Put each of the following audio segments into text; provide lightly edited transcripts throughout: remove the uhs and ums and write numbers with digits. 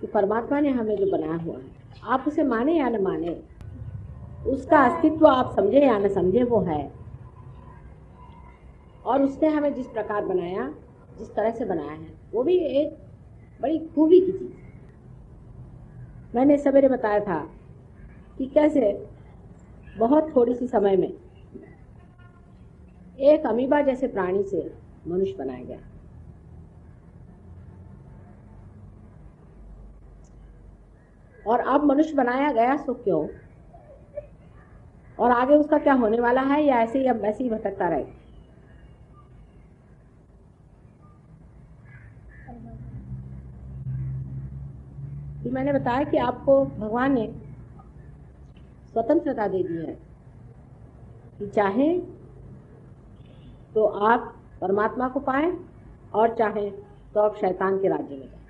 कि परमात्मा ने हमें जो बनाया हुआ है, आप उसे माने या न माने, उसका अस्तित्व आप समझे या न समझे, वो है। और उसने हमें जिस प्रकार बनाया, जिस तरह से बनाया है, वो भी एक बड़ी खूबी की चीज़। मैंने सवेरे बताया था कि कैसे बहुत थोड़ी सी समय में एक अमीबा जैसे प्राणी से मनुष्य बनाया गया। और अब मनुष्य बनाया गया सो क्यों, और आगे उसका क्या होने वाला है, या ऐसे ही अब वैसे ही भटकता रहेगा। कि मैंने बताया कि आपको भगवान ने स्वतंत्रता दे दी है कि चाहे तो आप परमात्मा को पाएं और चाहे तो आप शैतान के राज्य में जाएं।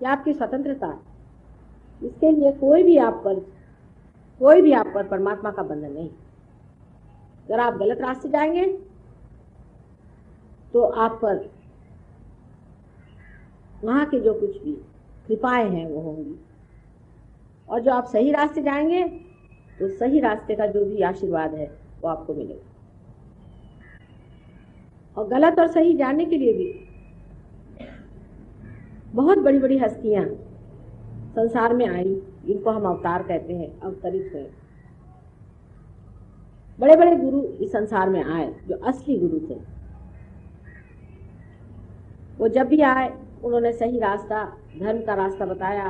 यह आपकी स्वतंत्रता। इसके लिए कोई भी आप पर परमात्मा का बंधन नहीं। अगर आप गलत रास्ते जाएंगे तो आप पर वहाँ के जो कुछ भी कृपाएं हैं वो होंगी, और जो आप सही रास्ते जाएंगे तो सही रास्ते का जो भी आशीर्वाद है वो आपको मिलेगा। और गलत और सही जानने के लिए भी बहुत बड़ी बड़ी हस्तियां संसार में आई, इनको हम अवतार कहते हैं, अवतरित हुए। बड़े बड़े गुरु इस संसार में आए जो असली गुरु थे। वो जब भी आए उन्होंने सही रास्ता, धर्म का रास्ता बताया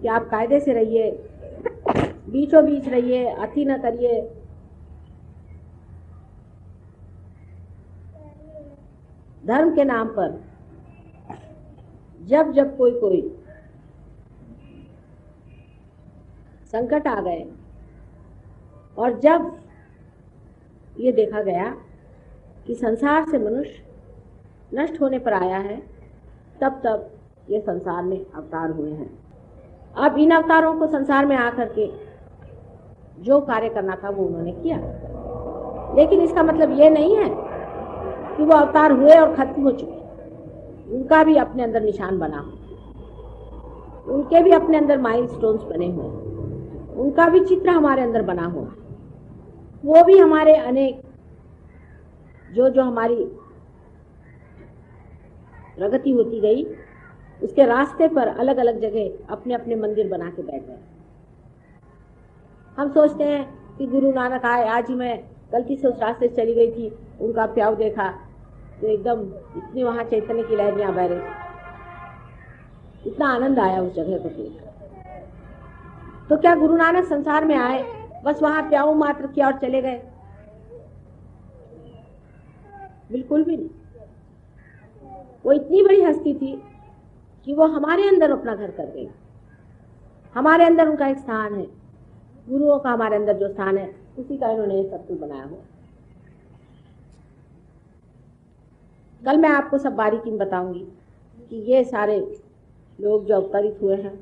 कि आप कायदे से रहिए, बीचों बीच रहिए, अति न करिए, धर्म के नाम पर जब जब कोई संकट आ गए और जब ये देखा गया कि संसार से मनुष्य नष्ट होने पर आया है, तब तब ये संसार में अवतार हुए हैं। अब इन अवतारों को संसार में आकर के जो कार्य करना था वो उन्होंने किया, लेकिन इसका मतलब ये नहीं है कि वो अवतार हुए और खत्म हो चुके। उनका भी अपने अंदर निशान बना हो, उनके भी अपने अंदर माइलस्टोन्स बने हुए, उनका भी चित्र हमारे अंदर बना हुआ। वो भी हमारे अनेक जो हमारी प्रगति होती गई, उसके रास्ते पर अलग अलग जगह अपने अपने मंदिर बना के बैठ गए। हम सोचते हैं कि गुरु नानक आए, आज ही मैं गलती से उस रास्ते से चली गई थी, उनका प्याऊ देखा तो एकदम इतनी वहां चैतन्य की लहरियां बह रही, इतना आनंद आया उस जगह को देख। तो क्या गुरु नानक संसार में आए, बस वहां प्याऊ मात्र किया और चले गए? बिल्कुल भी नहीं। वो इतनी बड़ी हस्ती थी कि वो हमारे अंदर अपना घर कर गई। हमारे अंदर उनका एक स्थान है, गुरुओं का हमारे अंदर जो स्थान है, उसी का इन्होंने सब कुछ बनाया हुआ। कल मैं आपको सब बारीकी में बताऊंगी कि ये सारे लोग जो अवतरित हुए हैं,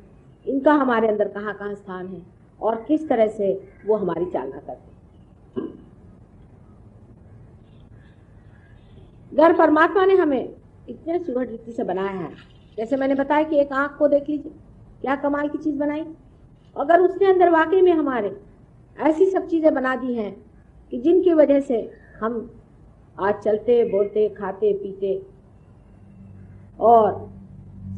इनका हमारे अंदर कहाँ कहाँ स्थान है और किस तरह से वो हमारी चालना करते हैं। अगर परमात्मा ने हमें इतने सुघड़ रीति से बनाया है, जैसे मैंने बताया कि एक आंख को देख लीजिए, क्या कमाल की चीज बनाई। अगर उसने अंदर वाकई में हमारे ऐसी सब चीजें बना दी हैं कि जिनकी वजह से हम आज चलते, बोलते, खाते, पीते और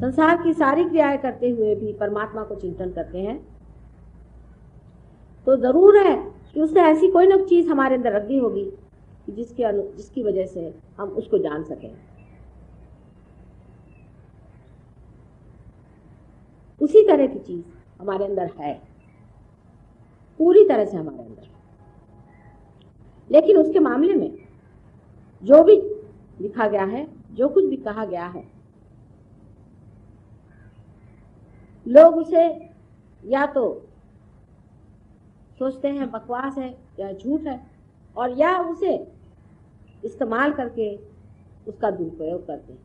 संसार की सारी क्रियाएं करते हुए भी परमात्मा को चिंतन करते हैं, तो जरूर है कि उसने ऐसी कोई न चीज हमारे अंदर रख दी होगी कि जिसकी वजह से हम उसको जान सकें। उसी तरह की चीज हमारे अंदर है, पूरी तरह से हमारे अंदर। लेकिन उसके मामले में जो भी लिखा गया है, जो कुछ भी कहा गया है, लोग उसे या तो सोचते हैं बकवास है या झूठ है, और या उसे इस्तेमाल करके उसका दुरुपयोग करते हैं।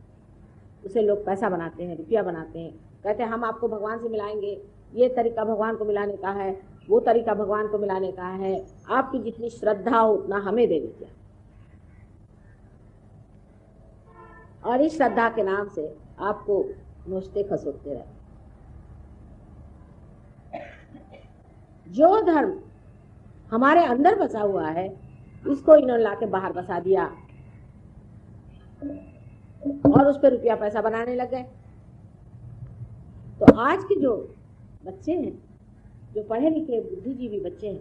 उसे लोग पैसा बनाते हैं, रुपया बनाते हैं, कहते हैं हम आपको भगवान से मिलाएंगे, ये तरीका भगवान को मिलाने का है, वो तरीका भगवान को मिलाने का है, आपकी जितनी श्रद्धा हो उतना हमें दे दीजिए। और इस श्रद्धा के नाम से आपको नोचते खसोटते रहे। जो धर्म हमारे अंदर बसा हुआ है इसको इन्होंने लाके बाहर बसा दिया और उस पर रुपया पैसा बनाने लग गए। तो आज के जो बच्चे हैं, जो पढ़े लिखे बुद्धिजीवी बच्चे हैं,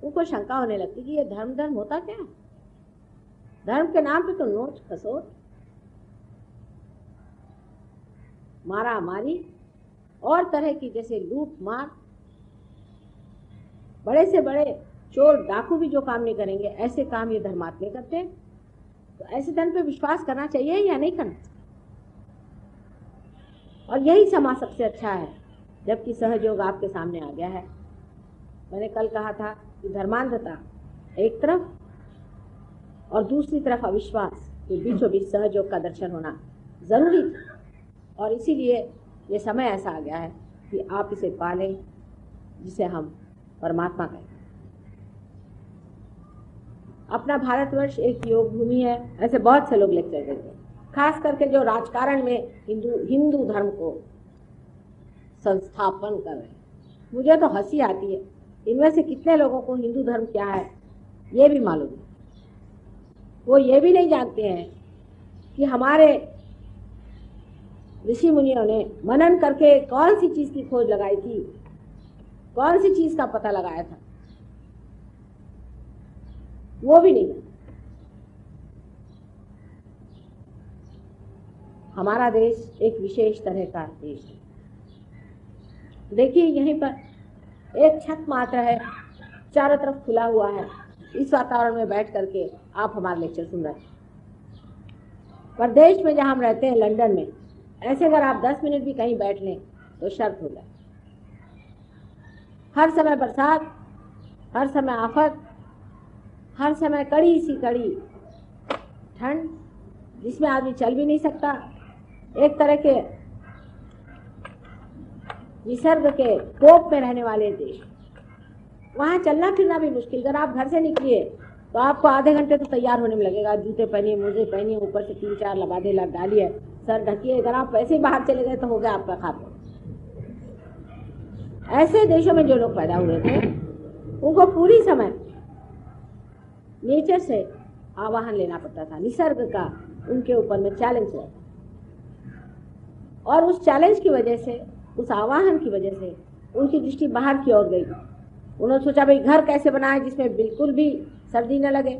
उनको शंका होने लगती कि ये धर्म होता क्या है? धर्म के नाम पे तो नोच खसोट, मारा मारी और तरह की जैसे लूट मार, बड़े से बड़े चोर डाकू भी जो काम नहीं करेंगे ऐसे काम ये धर्मात्मे करते हैं। तो ऐसे धर्म पे विश्वास करना चाहिए या नहीं करना चाहिए? और यही समाज सबसे अच्छा है जबकि सहयोग आपके सामने आ गया है। मैंने कल कहा था कि धर्मांधता एक तरफ और दूसरी तरफ अविश्वास के बीचों बीच सहयोग का दर्शन होना जरूरी था, और इसीलिए ये समय ऐसा आ गया है कि आप इसे पालें जिसे हम परमात्मा कहते हैं। अपना भारतवर्ष एक योग भूमि है, ऐसे बहुत से लोग लेक्चर देते हैं, खास करके जो राजकारण में हिंदू धर्म को संस्थापन कर रहे हैं। मुझे तो हंसी आती है, इनमें से कितने लोगों को हिंदू धर्म क्या है ये भी मालूम है। वो ये भी नहीं जानते हैं कि हमारे ऋषि मुनियों ने मनन करके कौन सी चीज की खोज लगाई थी, कौन सी चीज का पता लगाया था, वो भी नहीं। हमारा देश एक विशेष तरह का देश है। देखिए यहीं पर एक छत मात्र है, चारों तरफ खुला हुआ है। इस वातावरण में बैठ करके आप हमारा लेक्चर सुन रहे हैं। पर देश में जहां हम रहते हैं, लंदन में, ऐसे अगर आप 10 मिनट भी कहीं बैठ लें तो शर्त हो जाए। हर समय बरसात, हर समय आफत, हर समय कड़ी सी कड़ी ठंड जिसमें आदमी चल भी नहीं सकता। एक तरह के निसर्ग के कोप में रहने वाले देश, वहाँ चलना फिरना भी मुश्किल। अगर आप घर से निकलिए तो आपको आधे घंटे तो तैयार होने में लगेगा। जूते पहनिए, मोजे पहनिए, ऊपर से 3-4 लबादे डालिए, सर ढकिए। अगर आप वैसे ही बाहर चले गए तो हो गया आपका खाता। ऐसे देशों में जो लोग पैदा हुए थे उनको पूरी समय नेचर से आवाहन लेना पड़ता था, निसर्ग का उनके ऊपर में चैलेंज रहता। और उस चैलेंज की वजह से, उस आवाहन की वजह से उनकी दृष्टि बाहर की ओर गई। उन्होंने सोचा भाई घर कैसे बनाए जिसमें बिल्कुल भी सर्दी न लगे,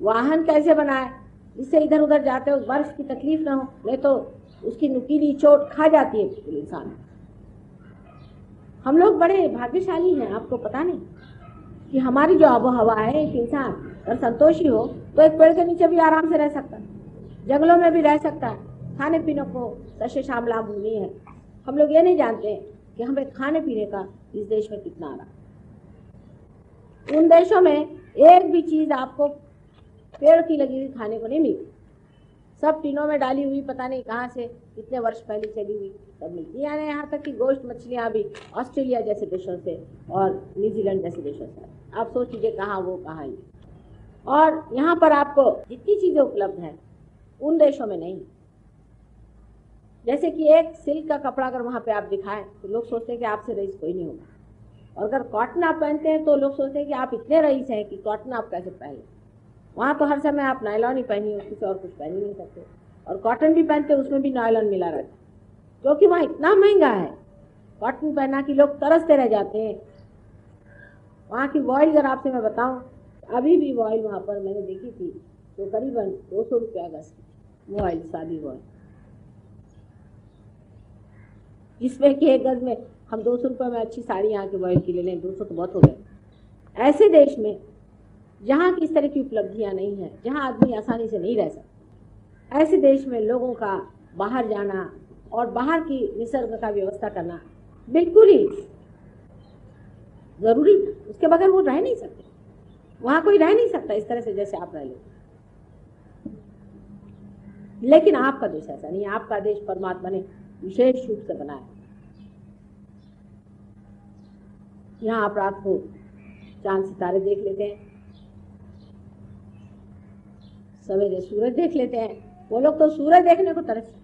वाहन कैसे बनाए जिससे इधर उधर जाते हो बर्फ की तकलीफ ना हो, नहीं तो उसकी नुकीली चोट खा जाती है इंसान। हम लोग बड़े भाग्यशाली हैं, आपको पता नहीं कि हमारी जो आबो हवा है, एक इंसान अगर संतोषी हो तो एक पेड़ के नीचे भी आराम से रह सकता है, जंगलों में भी रह सकता है। खाने पीने को सस्य श्यामला भूमि है। हम लोग ये नहीं जानते कि हमें खाने पीने का इस देश में कितना आ रहा। उन देशों में एक भी चीज आपको पेड़ की लगी हुई खाने को नहीं मिलती, सब टीनों में डाली हुई, पता नहीं कहाँ से कितने वर्ष पहले चली हुई सब मिलती। यानी यहाँ तक कि गोश्त मछलियाँ भी ऑस्ट्रेलिया जैसे देशों से और न्यूजीलैंड जैसे देशों से। आप सोच लीजिए कहाँ वो कहाँ ये। और यहाँ पर आपको जितनी चीजें उपलब्ध हैं उन देशों में नहीं। जैसे कि एक सिल्क का कपड़ा अगर वहाँ पे आप दिखाएं तो लोग सोचते हैं कि आपसे रईस कोई नहीं होगा। और अगर कॉटन आप पहनते हैं तो लोग सोचते हैं कि आप इतने रईस हैं कि कॉटन आप कैसे पहन लें। वहाँ तो हर समय आप नायलॉन ही पहनिए, किसी और कुछ पहन ही नहीं सकते। और कॉटन भी पहनते उसमें भी नायलॉन मिला रहता, क्योंकि वहाँ इतना महंगा है कॉटन पहना कि लोग तरसते रह जाते हैं। वहाँ की वॉइल अगर आपसे मैं बताऊँ, अभी भी वॉइल वहाँ पर मैंने देखी थी तो करीबन 200 रुपया गज की वॉइल, सादी वॉइल, जिसमें कि एक गज में हम 200 रुपये में अच्छी साड़ी यहाँ की वॉइल की ले लें, 200 तो बहुत हो गए। ऐसे देश में जहाँ की इस तरह की उपलब्धियाँ नहीं हैं, जहाँ आदमी आसानी से नहीं रह सकता, ऐसे देश में लोगों का बाहर जाना और बाहर की निसर्ग का व्यवस्था करना बिल्कुल ही जरूरी था। उसके बगैर वो रह नहीं सकते। वहाँ कोई रह नहीं सकता इस तरह से जैसे आप रह लेते। लेकिन आपका देश ऐसा नहीं है। आपका देश परमात्मा ने विशेष रूप से बनाया। यहाँ आप रात को चांद सितारे देख लेते हैं, सवेरे सूरज देख लेते हैं। वो लोग तो सूरज देखने को तरसते।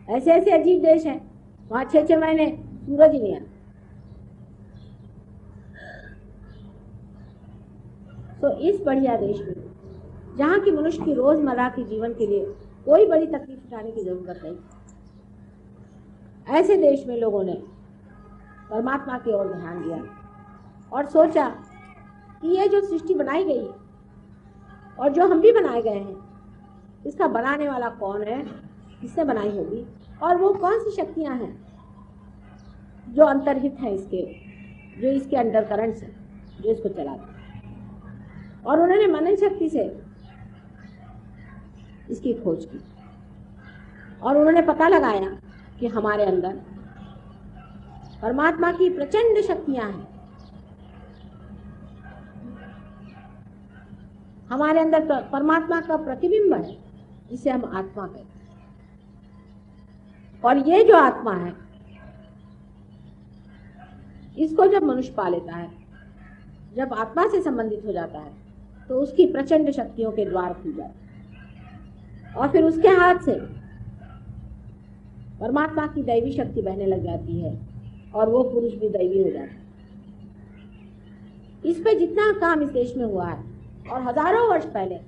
ऐसे ऐसे अजीब देश हैं, वहाँ 6-6 महीने सूरज ही नहीं आता। तो इस बढ़िया देश में, जहाँ की मनुष्य की रोजमर्रा के जीवन के लिए कोई बड़ी तकलीफ उठाने की जरूरत नहीं, ऐसे देश में लोगों ने परमात्मा की ओर ध्यान दिया और सोचा कि ये जो सृष्टि बनाई गई और जो हम भी बनाए गए हैं, इसका बनाने वाला कौन है, किसने बनाई होगी, और वो कौन सी शक्तियां हैं जो अंतर्हित हैं इसके, जो इसके अंडर करंट्स हैं, जो इसको चलाते हैं। और उन्होंने मनन शक्ति से इसकी खोज की और उन्होंने पता लगाया कि हमारे अंदर परमात्मा की प्रचंड शक्तियां हैं। हमारे अंदर परमात्मा का प्रतिबिंब है जिसे हम आत्मा कहते हैं। और ये जो आत्मा है, इसको जब मनुष्य पा लेता है, जब आत्मा से संबंधित हो जाता है, तो उसकी प्रचंड शक्तियों के द्वार खुल जाते हैं और फिर उसके हाथ से परमात्मा की दैवी शक्ति बहने लग जाती है और वो पुरुष भी दैवी हो जाता है। इस पे जितना काम इस देश में हुआ है और हजारों वर्ष पहले,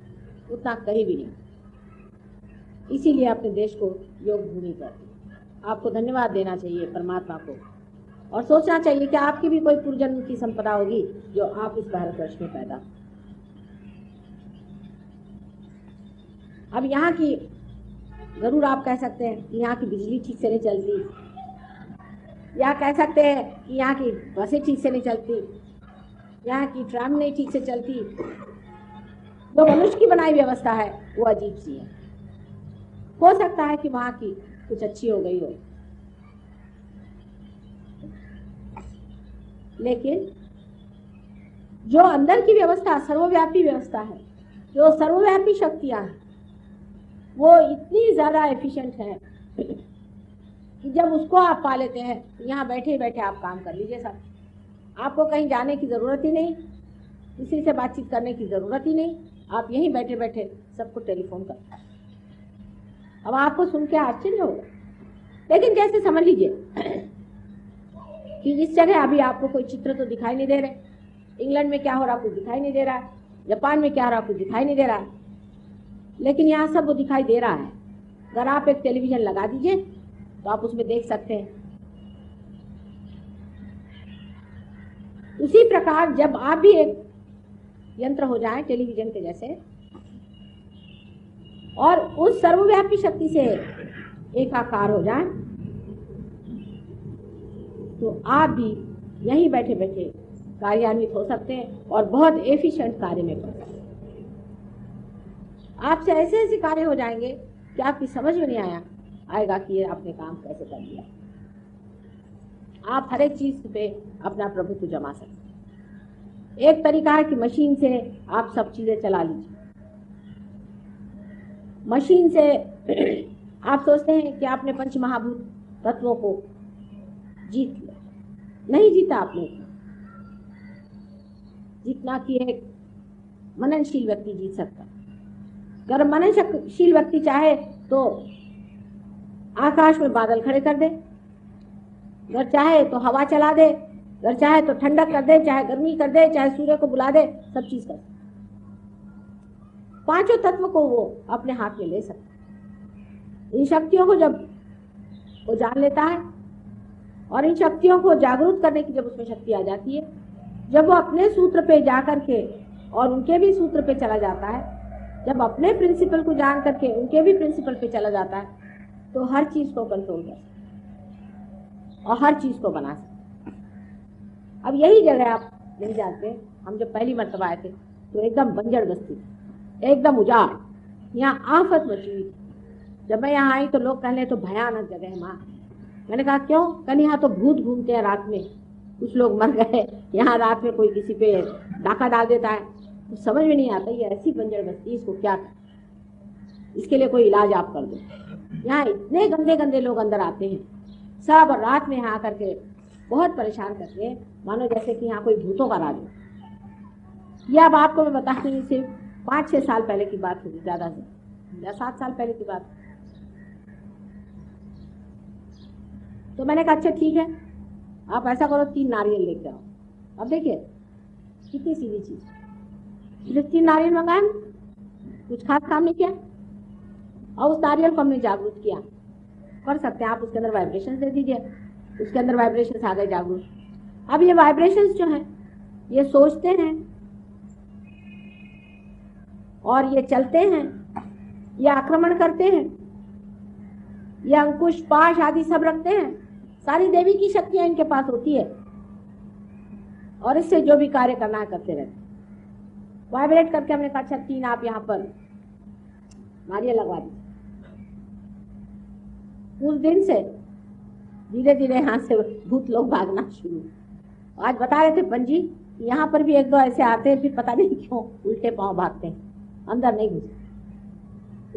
उतना कहीं भी नहीं। इसीलिए अपने देश को योग भूमि कहते हैं। आपको धन्यवाद देना चाहिए परमात्मा को और सोचना चाहिए कि आपकी भी कोई पूर्वजन्म की संपदा होगी जो आप इस भारतवर्ष में पैदा। अब यहाँ की जरूर आप कह सकते हैं कि यहाँ की बिजली ठीक से नहीं चलती, या कह सकते हैं कि यहाँ की बसें ठीक से नहीं चलती, यहाँ की ट्राम नहीं ठीक से चलती। जो मनुष्य की बनाई व्यवस्था है वो अजीब सी है। हो सकता है कि वहाँ की कुछ अच्छी हो गई हो, लेकिन जो अंदर की व्यवस्था सर्वव्यापी व्यवस्था है, जो सर्वव्यापी शक्तियां हैं, वो इतनी ज्यादा एफिशिएंट है कि जब उसको आप पा लेते हैं, यहाँ बैठे बैठे आप काम कर लीजिए सब। आपको कहीं जाने की जरूरत ही नहीं, किसी से बातचीत करने की जरूरत ही नहीं, आप यहीं बैठे बैठे सबको टेलीफोन करते हैं। अब आपको सुन के आश्चर्य होगा, लेकिन कैसे समझ लीजिए कि इस जगह अभी आपको कोई चित्र तो दिखाई नहीं दे रहे, इंग्लैंड में क्या हो रहा कुछ दिखाई नहीं दे रहा है, जापान में क्या हो रहा कुछ दिखाई नहीं दे रहा है, लेकिन यहाँ सब वो दिखाई दे रहा है। अगर आप एक टेलीविजन लगा दीजिए तो आप उसमें देख सकते हैं। उसी प्रकार जब आप भी एक यंत्र हो जाए टेलीविजन के जैसे और उस सर्वव्यापी शक्ति से एकाकार हो जाए, तो आप भी यहीं बैठे बैठे कार्यान्वित हो सकते हैं और बहुत एफिशिएंट कार्य में कर सकते हैं। आपसे ऐसे ऐसे कार्य हो जाएंगे कि आपकी समझ में नहीं आएगा कि ये आपने काम कैसे कर लिया। आप हर एक चीज पे अपना प्रभुत्व जमा सकते हैं। एक तरीका है कि मशीन से आप सब चीजें चला लीजिए। मशीन से आप सोचते हैं कि आपने पंच महाभूत तत्वों को जीत लिया, नहीं जीता आपने जितना कि एक मननशील व्यक्ति जीत सकता है। अगर मननशील व्यक्ति चाहे तो आकाश में बादल खड़े कर दे, अगर चाहे तो हवा चला दे, अगर चाहे तो ठंडक कर दे, चाहे गर्मी कर दे, चाहे सूर्य को बुला दे, सब चीज कर दे। पांचों तत्व को वो अपने हाथ में ले सकता है। इन शक्तियों को जब वो जान लेता है और इन शक्तियों को जागरूक करने की जब उसमें शक्ति आ जाती है, जब वो अपने सूत्र पे जा करके और उनके भी सूत्र पे चला जाता है, जब अपने प्रिंसिपल को जान करके उनके भी प्रिंसिपल पे चला जाता है, तो हर चीज को कंट्रोल कर सकता और हर चीज को बना सकता। अब यही जगह आप नहीं जानते, हम जब पहली मर्तबा आए थे तो एकदम बंजर बस्ती, एकदम उजाड़, यहाँ आफत मची हुई। जब मैं यहाँ आई तो लोग कहने तो भयानक जगह है माँ। मैंने कहा क्यों? कहने यहाँ तो भूत घूमते हैं रात में, कुछ लोग मर गए, यहाँ रात में कोई किसी पे डाका डाल देता है। तो समझ में नहीं आता ये ऐसी बंजर बस्ती, इसको क्या कर, इसके लिए कोई इलाज आप कर दो। यहाँ इतने गंदे गंदे लोग अंदर आते हैं सब, और रात में यहाँ करके बहुत परेशान करते हैं, मानो जैसे कि यहाँ कोई भूतों का राज हो। यह अब आपको मैं बता रही हूँ, सिर्फ 5-6 साल पहले की बात होगी, ज्यादा से या 7 साल पहले की बात। तो मैंने कहा अच्छा ठीक है, आप ऐसा करो 3 नारियल लेके आओ। अब देखिए कितनी सीधी चीज, सिर्फ 3 नारियल मंगाए, कुछ खास काम नहीं किया, और उस नारियल को हमने जागरूक किया। कर सकते हैं आप उसके अंदर वाइब्रेशंस दे दीजिए, उसके अंदर वाइब्रेशंस आ गए जागरूक। अब ये वाइब्रेशंस जो हैं ये सोचते हैं और ये चलते हैं, ये आक्रमण करते हैं, ये अंकुश पाश आदि सब रखते हैं। सारी देवी की शक्तियां इनके पास होती है और इससे जो भी कार्य करना है करते रहते। वाइब्रेट करके हमने कहा अच्छा 3 आप यहाँ पर नारियल लगवा दी। उस दिन से धीरे धीरे यहाँ से भूत लोग भागना शुरू। आज बता रहे थे पंजी, यहाँ पर भी 1-2 ऐसे आते हैं, फिर पता नहीं क्यों उल्टे पांव भागते हैं, अंदर नहीं घुसते।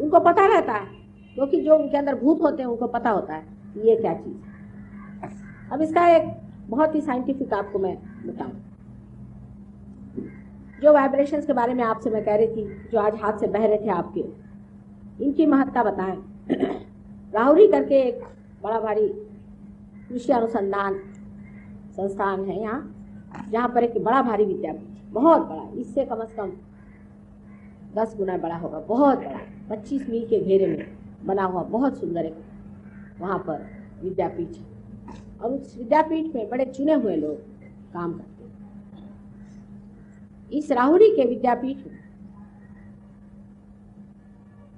उनको पता रहता है, क्योंकि जो उनके अंदर भूत होते हैं उनको पता होता है कि ये क्या चीज है। अब इसका एक बहुत ही साइंटिफिक आपको मैं बताऊं। जो वाइब्रेशंस के बारे में आपसे मैं कह रही थी, जो आज हाथ से बह रहे थे आपके, इनकी महत्ता बताएं। राहुरी करके एक बड़ा भारी कृषि अनुसंधान संस्थान है यहाँ, जहाँ पर एक बड़ा भारी विद्यापीठ, बहुत बड़ा, इससे कम से कम 10 गुना बड़ा होगा, बहुत बड़ा, 25 मील के घेरे में बना हुआ बहुत सुंदर एक वहाँ पर विद्यापीठ है। और उस विद्यापीठ में बड़े चुने हुए लोग काम करते हैं। इस राहुरी के विद्यापीठ में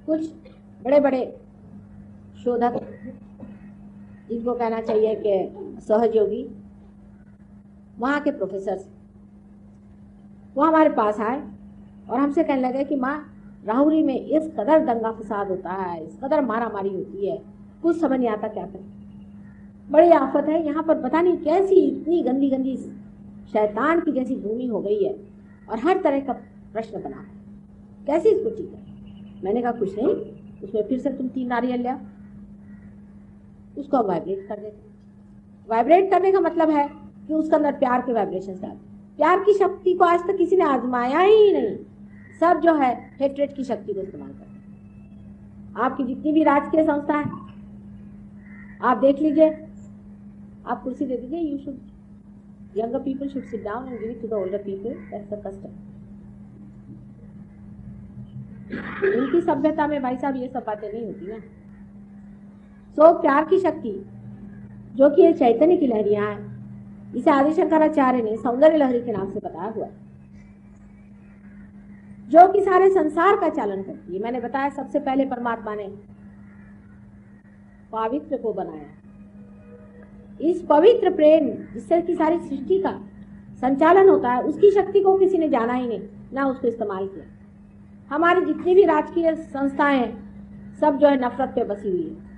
कुछ बड़े बड़े शोधक, जिनको कहना चाहिए कि सहयोगी, वहाँ के प्रोफेसर, वो हमारे पास आए और हमसे कहने लगे कि माँ, राहुरी में इस कदर दंगा फसाद होता है, इस कदर मारा मारी होती है, कुछ समझ नहीं आता क्या करें। बड़ी आफत है यहाँ पर, पता नहीं कैसी इतनी गंदी गंदी शैतान की जैसी भूमि हो गई है और हर तरह का प्रश्न बना है, कैसे इसको ठीक है। मैंने कहा कुछ नहीं, उसमें फिर से तुम 3 नारियल ले आओ, उसको अब वाइब्रेट कर देते। वाइब्रेट करने का मतलब है कि उसके अंदर प्यार के वाइब्रेशन डाल। प्यार की शक्ति को आज तक किसी ने आजमाया ही नहीं, सब जो है हेट्रेड की शक्ति को इस्तेमाल करते हैं। आपकी जितनी भी राजकीय संस्था है आप देख लीजिए, आप कुर्सी दे दीजिए, you should, younger people should sit down and give it to the older people, that's the custom. इनकी सभ्यता में भाई साहब ये सब बातें नहीं होती ना। सो प्यार की शक्ति जो कि ये चैतन्य की लहरियां हैं, इसे आदि शंकराचार्य ने सौंदर्य लहरी के नाम से बताया हुआ है, जो कि सारे संसार का चालन करती है। मैंने बताया सबसे पहले परमात्मा ने पवित्र को बनाया। इस पवित्र प्रेम जिससे कि सारी सृष्टि का संचालन होता है, उसकी शक्ति को किसी ने जाना ही नहीं, ना उसको इस्तेमाल किया। हमारी जितनी भी राजकीय संस्थाएं हैं सब जो है नफरत पे बसी हुई है।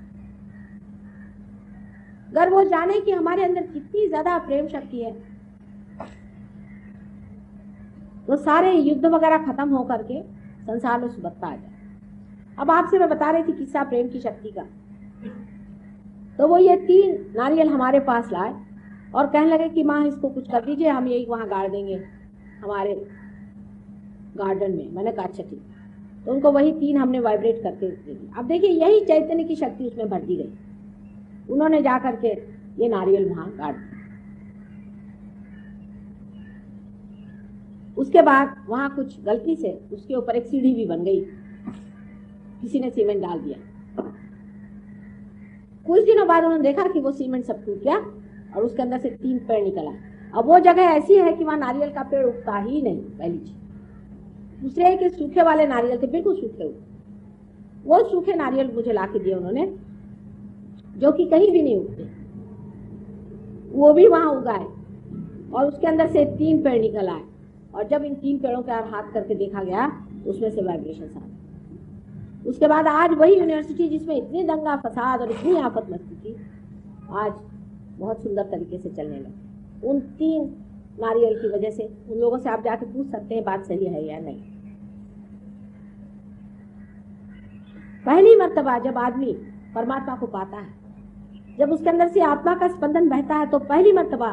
अगर वो जाने कि हमारे अंदर कितनी ज्यादा प्रेम शक्ति है, तो सारे युद्ध वगैरह खत्म हो करके संसार में सुबत्ता आ जाए। अब आपसे मैं बता रही थी किस्सा प्रेम की शक्ति का। तो वो ये 3 नारियल हमारे पास लाए और कहने लगे कि माँ इसको कुछ कर दीजिए, हम यही वहाँ गाड़ देंगे हमारे गार्डन में। मैंने कहा अच्छा ठीक। तो उनको वही 3 हमने वाइब्रेट करके दे दी। अब देखिए यही चैतन्य की शक्ति उसमें भर दी गई। उन्होंने जा करके ये नारियल वहाँ गाड़ दिया। उसके बाद वहाँ कुछ गलती से उसके ऊपर एक सीढ़ी भी बन गई, किसी ने सीमेंट डाल दिया। कुछ दिनों बाद उन्होंने देखा कि वो सीमेंट सब टूट गया और उसके अंदर से 3 पेड़ निकला। अब वो जगह ऐसी है कि वहाँ नारियल का पेड़ उगता ही नहीं, पहली चीज। दूसरे के सूखे वाले नारियल थे, बिल्कुल सूखे हुए। वो सूखे नारियल मुझे ला के दिए उन्होंने, जो कि कहीं भी नहीं उगते, वो भी वहाँ उगाए और उसके अंदर से 3 पेड़ निकल आए। और जब इन 3 पेड़ों के हाथ करके देखा गया उसमें से वाइब्रेशन आ गए। उसके बाद आज वही यूनिवर्सिटी जिसमें इतनी दंगा फसाद और इतनी आफत मस्ती थी, आज बहुत सुंदर तरीके से चलने लगे। उन 3 नारियल की वजह से। उन लोगों से आप जाके पूछ सकते हैं बात सही है या नहीं। पहली मर्तबा जब आदमी परमात्मा को पाता है, जब उसके अंदर से आत्मा का स्पंदन बहता है, तो पहली मर्तबा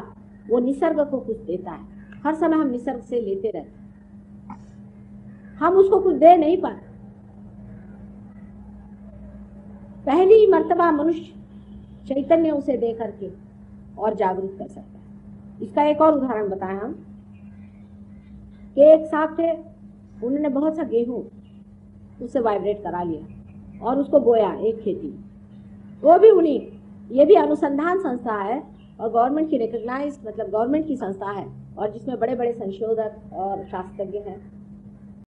वो निसर्ग को कुछ देता है। हर समय हम निसर्ग से लेते रहते, हम उसको कुछ दे नहीं पाते। पहली मर्तबा मनुष्य चैतन्य उसे दे करके और जागरूक कर सकता है। इसका एक और उदाहरण बताएं हम कि एक साहब थे, उन्होंने बहुत सा गेहूं उससे वाइब्रेट करा लिया और उसको बोया एक खेती, वो भी उन्हीं, ये भी अनुसंधान संस्था है और गवर्नमेंट की रिकॉग्नाइज्ड, मतलब गवर्नमेंट की संस्था है, और जिसमें बड़े बड़े संशोधक और शास्त्रज्ञ हैं।